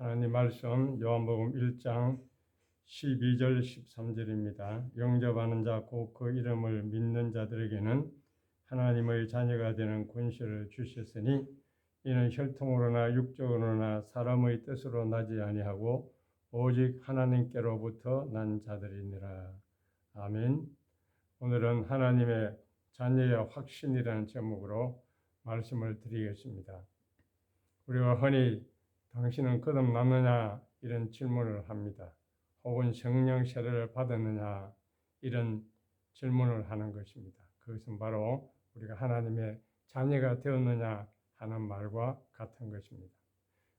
하나님 말씀 요한복음 1장 12절 13절입니다. 영접하는 자 곧 그 이름을 믿는 자들에게는 하나님의 자녀가 되는 권세를 주셨으니 이는 혈통으로나 육적으로나 사람의 뜻으로 나지 아니하고 오직 하나님께로부터 난 자들이니라. 아멘. 오늘은 하나님의 자녀의 확신이라는 제목으로 말씀을 드리겠습니다. 우리가 흔히 당신은 거듭났느냐 이런 질문을 합니다. 혹은 성령 세례를 받았느냐 이런 질문을 하는 것입니다. 그것은 바로 우리가 하나님의 자녀가 되었느냐 하는 말과 같은 것입니다.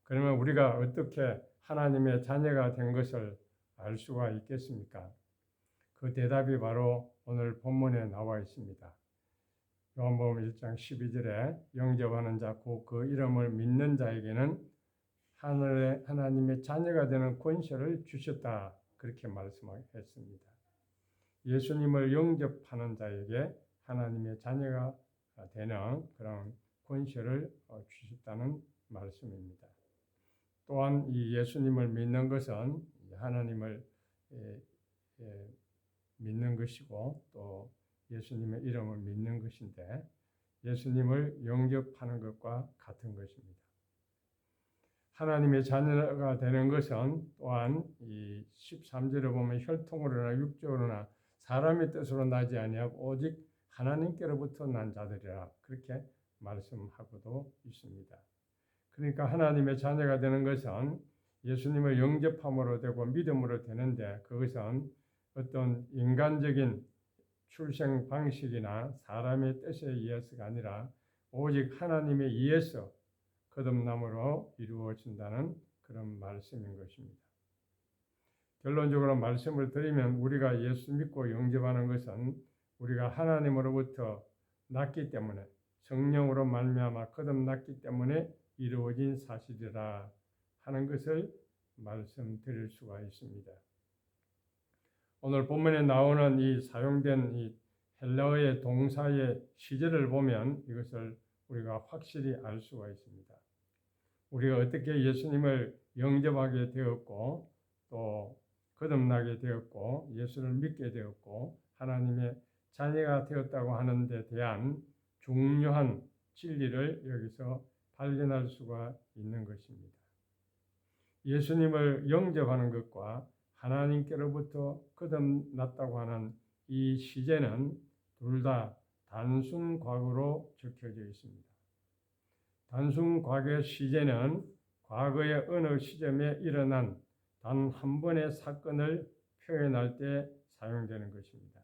그러면 우리가 어떻게 하나님의 자녀가 된 것을 알 수가 있겠습니까? 그 대답이 바로 오늘 본문에 나와 있습니다. 요한복음 1장 12절에 영접하는 자 곧 그 이름을 믿는 자에게는 하늘의 하나님의 자녀가 되는 권세를 주셨다. 그렇게 말씀했습니다. 예수님을 영접하는 자에게 하나님의 자녀가 되는 그런 권세를 주셨다는 말씀입니다. 또한 이 예수님을 믿는 것은 하나님을 믿는 것이고 또 예수님의 이름을 믿는 것인데 예수님을 영접하는 것과 같은 것입니다. 하나님의 자녀가 되는 것은 또한 이 13절에 보면 혈통으로나 육적으로나 사람의 뜻으로 나지 아니하고 오직 하나님께로부터 난 자들이라 그렇게 말씀하고도 있습니다. 그러니까 하나님의 자녀가 되는 것은 예수님을 영접함으로 되고 믿음으로 되는데 그것은 어떤 인간적인 출생 방식이나 사람의 뜻에 의해서가 아니라 오직 하나님에 의해서 거듭남으로 이루어진다는 그런 말씀인 것입니다. 결론적으로 말씀을 드리면 우리가 예수 믿고 영접하는 것은 우리가 하나님으로부터 났기 때문에 성령으로 말미암아 거듭났기 때문에 이루어진 사실이라 하는 것을 말씀드릴 수가 있습니다. 오늘 본문에 나오는 이 사용된 이 헬라어의 동사의 시제를 보면 이것을 우리가 확실히 알 수가 있습니다. 우리가 어떻게 예수님을 영접하게 되었고 또 거듭나게 되었고 예수를 믿게 되었고 하나님의 자녀가 되었다고 하는 데 대한 중요한 진리를 여기서 발견할 수가 있는 것입니다. 예수님을 영접하는 것과 하나님께로부터 거듭났다고 하는 이 시제는 둘 다 단순 과거로 적혀져 있습니다. 단순 과거의 시제는 과거의 어느 시점에 일어난 단 한 번의 사건을 표현할 때 사용되는 것입니다.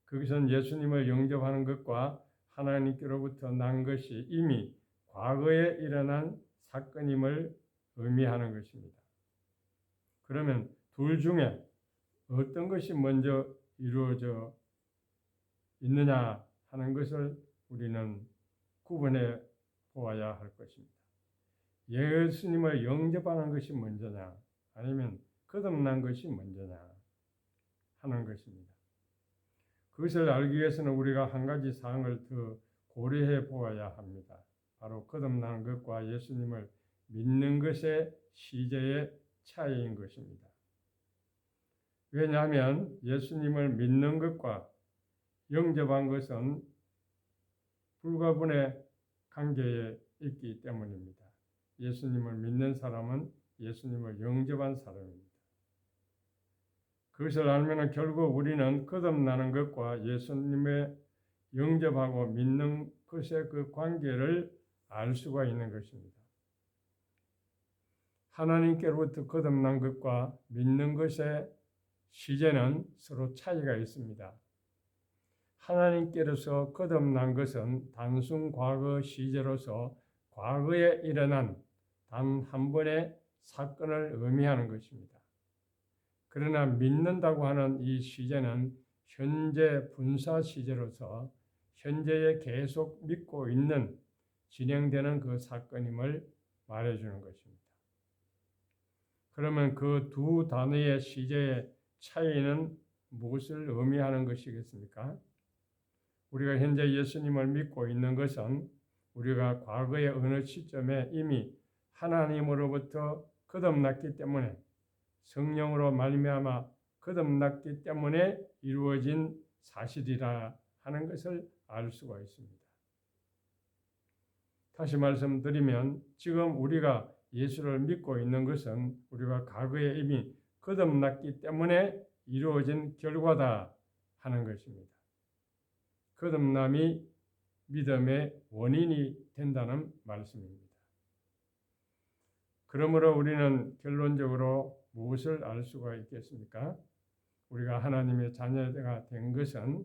그것은 예수님을 영접하는 것과 하나님께로부터 난 것이 이미 과거에 일어난 사건임을 의미하는 것입니다. 그러면 둘 중에 어떤 것이 먼저 이루어져 있느냐 하는 것을 우리는 구분해 보아야 할 것입니다. 예수님을 영접하는 것이 먼저냐 아니면 거듭난 것이 먼저냐 하는 것입니다. 그것을 알기 위해서는 우리가 한 가지 사항을 더 고려해 보아야 합니다. 바로 거듭난 것과 예수님을 믿는 것의 시제의 차이인 것입니다. 왜냐하면 예수님을 믿는 것과 영접한 것은 불가분의 관계에 있기 때문입니다. 예수님을 믿는 사람은 예수님을 영접한 사람입니다. 그것을 알면 결국 우리는 거듭나는 것과 예수님의 영접하고 믿는 것의 그 관계를 알 수가 있는 것입니다. 하나님께로부터 거듭난 것과 믿는 것의 시제는 서로 차이가 있습니다. 하나님께로서 거듭난 것은 단순 과거 시제로서 과거에 일어난 단 한 번의 사건을 의미하는 것입니다. 그러나 믿는다고 하는 이 시제는 현재 분사 시제로서 현재에 계속 믿고 있는 진행되는 그 사건임을 말해주는 것입니다. 그러면 그 두 단어의 시제의 차이는 무엇을 의미하는 것이겠습니까? 우리가 현재 예수님을 믿고 있는 것은 우리가 과거의 어느 시점에 이미 하나님으로부터 거듭났기 때문에 성령으로 말미암아 거듭났기 때문에 이루어진 사실이라 하는 것을 알 수가 있습니다. 다시 말씀드리면 지금 우리가 예수를 믿고 있는 것은 우리가 과거에 이미 거듭났기 때문에 이루어진 결과다 하는 것입니다. 거듭남이 믿음의 원인이 된다는 말씀입니다. 그러므로 우리는 결론적으로 무엇을 알 수가 있겠습니까? 우리가 하나님의 자녀가 된 것은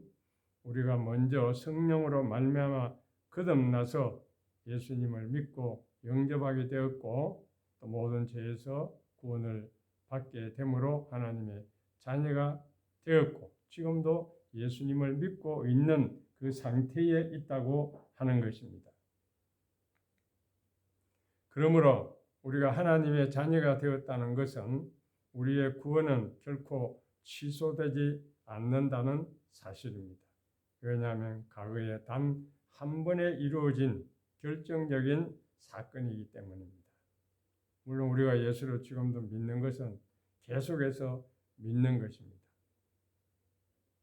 우리가 먼저 성령으로 말미암아 거듭나서 예수님을 믿고 영접하게 되었고 또 모든 죄에서 구원을 받게 되므로 하나님의 자녀가 되었고 지금도 예수님을 믿고 있는 그 상태에 있다고 하는 것입니다. 그러므로 우리가 하나님의 자녀가 되었다는 것은 우리의 구원은 결코 취소되지 않는다는 사실입니다. 왜냐하면 과거에 단 한 번에 이루어진 결정적인 사건이기 때문입니다. 물론 우리가 예수를 지금도 믿는 것은 계속해서 믿는 것입니다.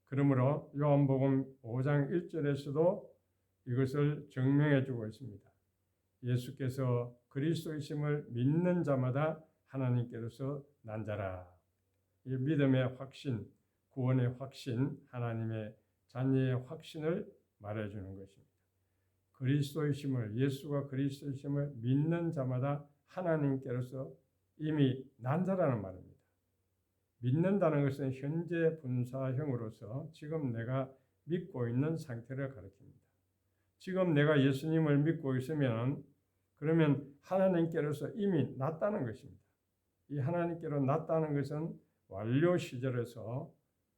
그러므로 요한복음 5장 1절에서도 이것을 증명해 주고 있습니다. 예수께서 그리스도이심을 믿는 자마다 하나님께로서 난 자라. 이 믿음의 확신, 구원의 확신, 하나님의 자녀의 확신을 말해주는 것입니다. 그리스도이심을, 예수가 그리스도이심을 믿는 자마다 하나님께로서 이미 난 자라는 말입니다. 믿는다는 것은 현재 분사형으로서 지금 내가 믿고 있는 상태를 가리킵니다. 지금 내가 예수님을 믿고 있으면 그러면 하나님께로서 이미 났다는 것입니다. 이 하나님께로 났다는 것은 완료 시절에서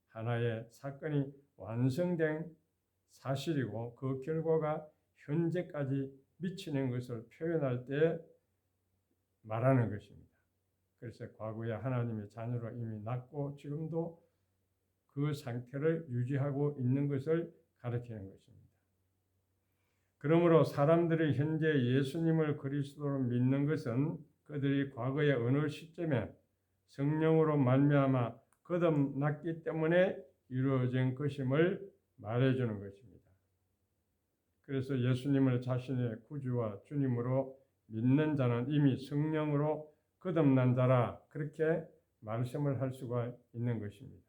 하나의 사건이 완성된 사실이고 그 결과가 현재까지 미치는 것을 표현할 때 말하는 것입니다. 그래서 과거에 하나님의 자녀로 이미 났고 지금도 그 상태를 유지하고 있는 것을 가리키는 것입니다. 그러므로 사람들이 현재 예수님을 그리스도로 믿는 것은 그들이 과거의 어느 시점에 성령으로 말미암아 거듭났기 때문에 이루어진 것임을 말해주는 것입니다. 그래서 예수님을 자신의 구주와 주님으로 믿는 자는 이미 성령으로 거듭난 자라 그렇게 말씀을 할 수가 있는 것입니다.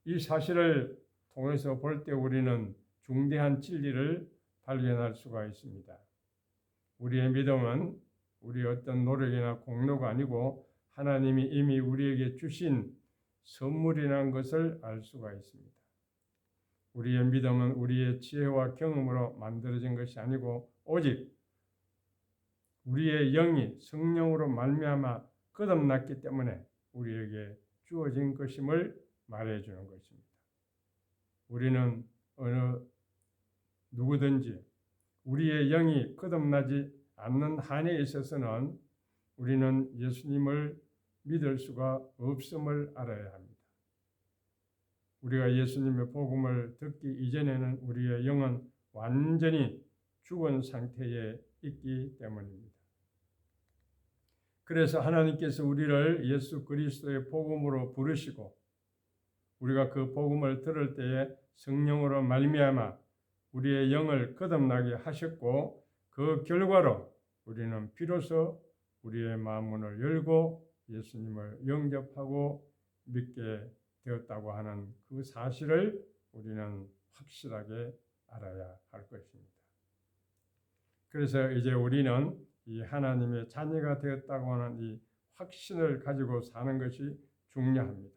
이 사실을 통해서 볼 때 우리는 중대한 진리를 발견할 수가 있습니다. 우리의 믿음은 우리의 어떤 노력이나 공로가 아니고 하나님이 이미 우리에게 주신 선물이라는 것을 알 수가 있습니다. 우리의 믿음은 우리의 지혜와 경험으로 만들어진 것이 아니고 오직 우리의 영이 성령으로 말미암아 거듭났기 때문에 우리에게 주어진 것임을 말해주는 것입니다. 우리는 어느 누구든지 우리의 영이 거듭나지 않는 한에 있어서는 우리는 예수님을 믿을 수가 없음을 알아야 합니다. 우리가 예수님의 복음을 듣기 이전에는 우리의 영은 완전히 죽은 상태에 있기 때문입니다. 그래서 하나님께서 우리를 예수 그리스도의 복음으로 부르시고 우리가 그 복음을 들을 때에 성령으로 말미암아 우리의 영을 거듭나게 하셨고 그 결과로 우리는 비로소 우리의 마음문을 열고 예수님을 영접하고 믿게 되었다고 하는 그 사실을 우리는 확실하게 알아야 할 것입니다. 그래서 이제 우리는 이 하나님의 자녀가 되었다고 하는 이 확신을 가지고 사는 것이 중요합니다.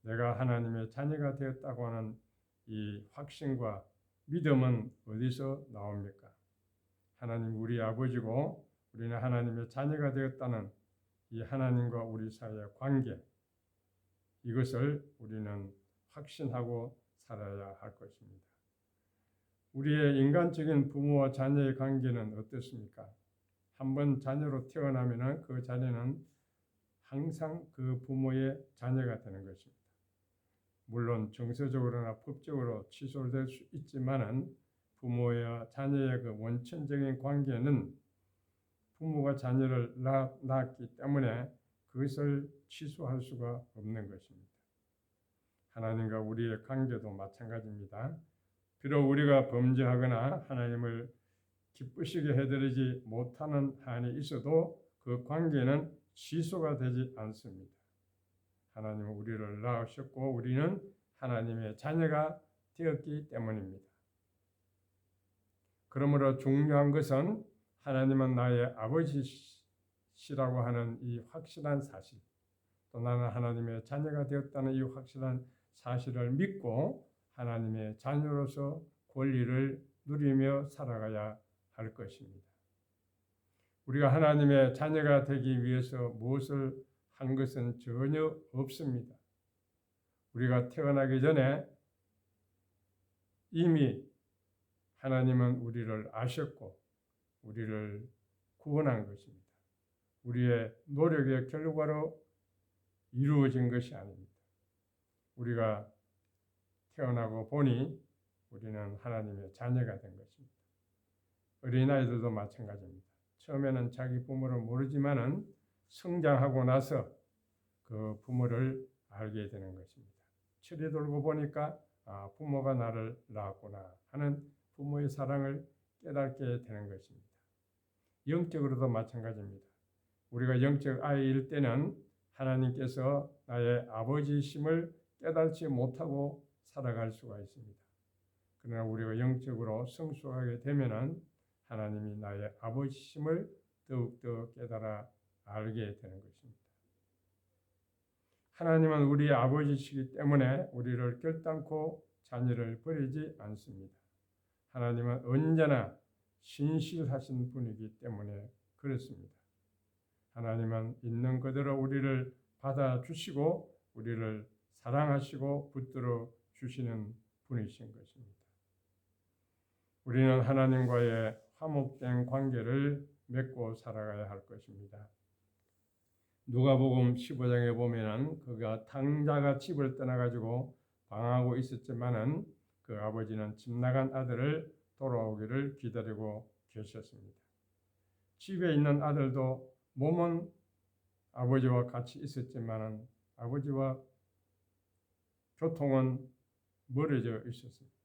내가 하나님의 자녀가 되었다고 하는 이 확신과 믿음은 어디서 나옵니까? 하나님 우리 아버지고 우리는 하나님의 자녀가 되었다는 이 하나님과 우리 사이의 관계, 이것을 우리는 확신하고 살아야 할 것입니다. 우리의 인간적인 부모와 자녀의 관계는 어떻습니까? 한번 자녀로 태어나면 그 자녀는 항상 그 부모의 자녀가 되는 것입니다. 물론 정서적으로나 법적으로 취소될 수 있지만은 부모와 자녀의 그 원천적인 관계는 부모가 자녀를 낳았기 때문에 그것을 취소할 수가 없는 것입니다. 하나님과 우리의 관계도 마찬가지입니다. 비록 우리가 범죄하거나 하나님을 기쁘시게 해드리지 못하는 한이 있어도 그 관계는 취소가 되지 않습니다. 하나님은 우리를 낳으셨고 우리는 하나님의 자녀가 되었기 때문입니다. 그러므로 중요한 것은 하나님은 나의 아버지시라고 하는 이 확실한 사실, 또 나는 하나님의 자녀가 되었다는 이 확실한 사실을 믿고 하나님의 자녀로서 권리를 누리며 살아가야 할 것입니다. 우리가 하나님의 자녀가 되기 위해서 무엇을 한 것은 전혀 없습니다. 우리가 태어나기 전에 이미 하나님은 우리를 아셨고 우리를 구원한 것입니다. 우리의 노력의 결과로 이루어진 것이 아닙니다. 우리가 태어나고 보니 우리는 하나님의 자녀가 된 것입니다. 어린아이들도 마찬가지입니다. 처음에는 자기 부모를 모르지만은 성장하고 나서 그 부모를 알게 되는 것입니다. 철이 돌고 보니까 부모가 나를 낳았구나 하는 부모의 사랑을 깨닫게 되는 것입니다. 영적으로도 마찬가지입니다. 우리가 영적 아이일 때는 하나님께서 나의 아버지심을 깨닫지 못하고 살아갈 수가 있습니다. 그러나 우리가 영적으로 성숙하게 되면은 하나님이 나의 아버지심을 더욱더 깨달아 알게 되는 것입니다. 하나님은 우리의 아버지시기 때문에 우리를 결단코 자녀를 버리지 않습니다. 하나님은 언제나 신실하신 분이기 때문에 그렇습니다. 하나님은 있는 그대로 우리를 받아주시고 우리를 사랑하시고 붙들어 주시는 분이신 것입니다. 우리는 하나님과의 화목된 관계를 맺고 살아가야 할 것입니다. 누가복음 15장에 보면은 그가 탕자가 집을 떠나가지고 방황하고 있었지만은 그 아버지는 집 나간 아들을 돌아오기를 기다리고 계셨습니다. 집에 있는 아들도 몸은 아버지와 같이 있었지만은 아버지와 교통은 멀어져 있었습니다.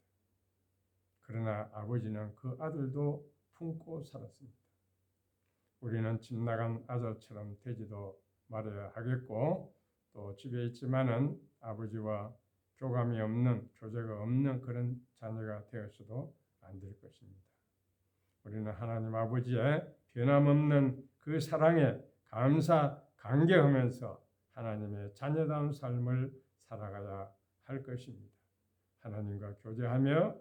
그러나 아버지는 그 아들도 품고 살았습니다. 우리는 집 나간 아들처럼 되지도 말아야 하겠고 또 집에 있지만은 아버지와 교감이 없는 교제가 없는 그런 자녀가 되어서도 안 될 것입니다. 우리는 하나님 아버지의 변함없는 그 사랑에 감사감격하면서 하나님의 자녀다운 삶을 살아가야 할 것입니다. 하나님과 교제하며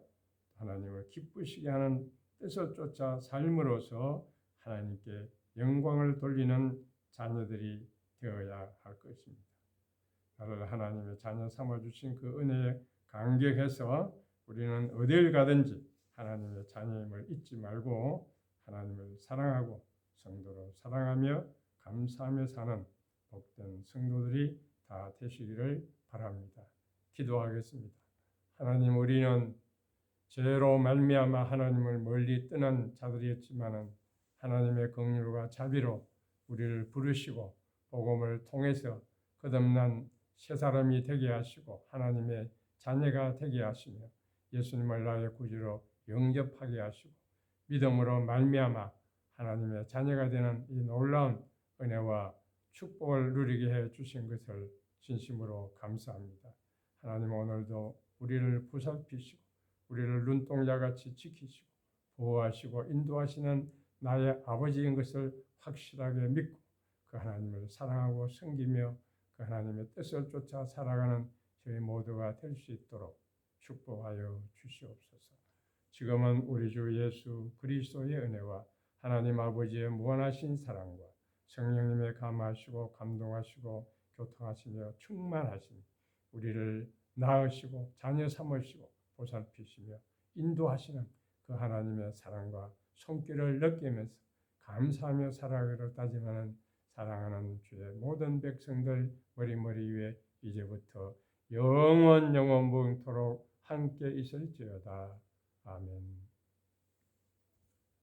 하나님을 기쁘시게 하는 뜻을 쫓아 삶으로써 하나님께 영광을 돌리는 자녀들이 되어야 할 것입니다. 나를 하나님의 자녀 삼아주신 그 은혜에 감격해서 우리는 어딜 가든지 하나님의 자녀임을 잊지 말고 하나님을 사랑하고 성도를 사랑하며 감사하며 사는 복된 성도들이 다 되시기를 바랍니다. 기도하겠습니다. 하나님, 우리는 죄로 말미암아 하나님을 멀리 떠난 자들이었지만은 하나님의 긍휼과 자비로 우리를 부르시고 복음을 통해서 거듭난 새 사람이 되게 하시고 하나님의 자녀가 되게 하시며 예수님을 나의 구주로 영접하게 하시고 믿음으로 말미암아 하나님의 자녀가 되는 이 놀라운 은혜와 축복을 누리게 해 주신 것을 진심으로 감사합니다. 하나님, 오늘도 우리를 보살피시고 우리를 눈동자같이 지키시고 보호하시고 인도하시는 나의 아버지인 것을 확실하게 믿고 그 하나님을 사랑하고 섬기며 그 하나님의 뜻을 쫓아 살아가는 저희 모두가 될 수 있도록 축복하여 주시옵소서. 지금은 우리 주 예수 그리스도의 은혜와 하나님 아버지의 무한하신 사랑과 성령님의 감화하시고 감동하시고 교통하시며 충만하시니 우리를 낳으시고 자녀 삼으시고 보살피시며 인도하시는 그 하나님의 사랑과 손길을 느끼면서 감사하며 살아가기를 다짐하는 사랑하는 주의 모든 백성들 머리머리 위에 이제부터 영원 무궁토록 함께 있을지어다. 아멘.